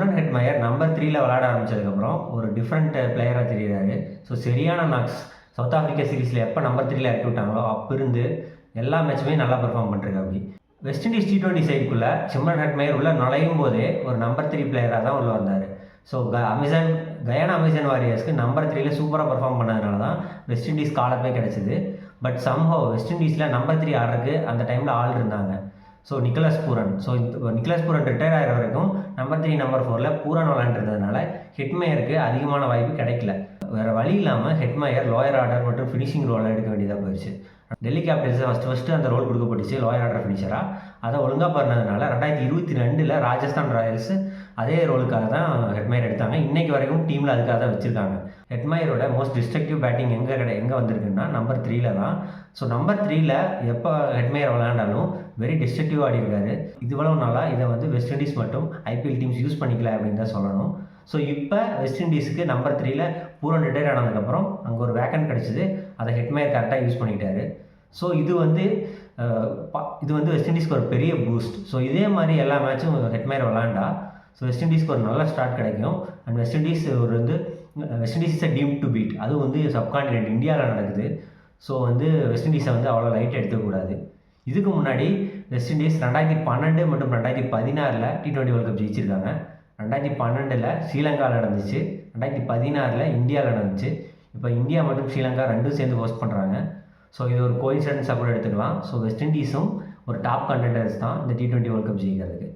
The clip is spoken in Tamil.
ஷிம்ரன் ஹெட்மயர் நம்பர் 3ல விளையாட ஆரம்பிச்சதுக்கப்புறம் ஒரு டிஃப்ரெண்ட் பிளேயராக தெரியுறாரு. ஸோ சரியான நாக்ஸ். சவுத் ஆஃப்ரிக்கா சீரீஸில் எப்போ நம்பர் 3ல இறக்கி விட்டாங்களோ அப்போ இருந்து எல்லா மேட்சுமே நல்லா பெர்ஃபார்ம் பண்ணிருக்கு. அப்படி வெஸ்ட் இண்டீஸ் T20 சைடுக்குள்ளே ஷிம்ரன் ஹெட்மயர் உள்ளே நுழையும் போதே ஒரு நம்பர் 3 பிளேயராக தான் உள்ளே வந்தார். ஸோ கயானா அமேசான் வாரியர்ஸ்க்கு நம்பர் 3ல சூப்பராக பெர்ஃபார்ம் பண்ணதுனால தான் வெஸ்ட் இண்டீஸ் காலப்பே கிடச்சிது. பட் சம்ஹவ் வெஸ்ட் இண்டீஸில் நம்பர் 3 ஆடுறதுக்கு அந்த டைமில் ஆள் இருந்தாங்க. ஸோ நிக்கலஸ் பூரன் ரிட்டையர் ஆகிற வரைக்கும் நம்பர் 3 நம்பர் 4ல் பூரன் விளையாண்டுருந்ததுனால ஹெட்மயருக்கு அதிகமான வாய்ப்பு கிடைக்கல. வேறு வழி இல்லாமல் ஹெட்மயர் லோயர் ஆர்டர் மற்றும் ஃபினிஷிங் ரோல் எடுக்க வேண்டியதாக போயிடுச்சு. டெல்லி கேபிட்டல்ஸை ஃபஸ்ட்டு அந்த ரோல் கொடுக்கப்பட்டுச்சு லோயர் ஆர்டர் ஃபினிஷராக. அதை ஒழுங்காக பண்ணதுனால 2022 ராஜஸ்தான் ராயல்ஸ் அதே ரோலுக்காக தான் ஹெட்மயர் எடுத்தாங்க. இன்றைக்கு வரைக்கும் டீமில் அதுக்காக தான் வச்சுருக்காங்க. ஹெட்மயரோட மோஸ்ட் டிஸ்ட்ரக்டிவ் பேட்டிங் எங்கே வந்திருக்குன்னா நம்பர் 3ல தான். ஸோ நம்பர் 3ல எப்போ ஹெட்மயர் விளையாண்டாலும் வெரி டிஸ்ட்ரக்டிவ் ஆடி இருக்காரு. இவ்வளவு நாளாக இதை வெஸ்ட் இண்டீஸ் மட்டும் IPL டீம்ஸ் யூஸ் பண்ணிக்கல அப்படின்னு தான் சொல்லணும். ஸோ இப்போ வெஸ்ட் இண்டீஸுக்கு நம்பர் 3ல பூரன் ரிட்டையர் ஆனதுக்கப்புறம் அங்கே ஒரு வேக்கன்ட் கிடச்சிது. அதை ஹெட்மயர் கரெக்டாக யூஸ் பண்ணிக்கிட்டாரு. ஸோ இது வெஸ்ட் இண்டீஸ்க்கு ஒரு பெரிய பூஸ்ட். ஸோ இதே மாதிரி எல்லா மேட்சும் ஹெட்மயர் விளாண்டா ஸோ வெஸ்ட் இண்டீஸ்க்கு ஒரு நல்ல ஸ்டார்ட் கிடைக்கும். And West Indies is a team to beat. அதுவும் சப்கான்டினென்ட் இந்தியாவில் நடக்குது. ஸோ வெஸ்ட் இண்டீஸை அவ்வளோ லைட் எடுத்துக்கூடாது. இதுக்கு முன்னாடி வெஸ்ட் இண்டீஸ் 2012 மற்றும் 2016 T20 வேர்ல்ட் கப் ஜெயிச்சிருக்காங்க. 2012 ஸ்ரீலங்காவில் நடந்துச்சு, 2016 இந்தியாவில் நடந்துச்சு. இப்போ இந்தியா மற்றும் ஸ்ரீலங்கா ரெண்டும் சேர்ந்து ஹோஸ்ட் பண்ணுறாங்க. ஸோ இது ஒரு கோயின்சிடன்ஸாக கூட எடுத்துக்கலாம். ஸோ வெஸ்ட் இண்டீஸும் ஒரு டாப் கண்டெண்டர்ஸ் தான் இந்த T20 வேர்ல்ட் கப் ஜெயிக்கிறதுக்கு.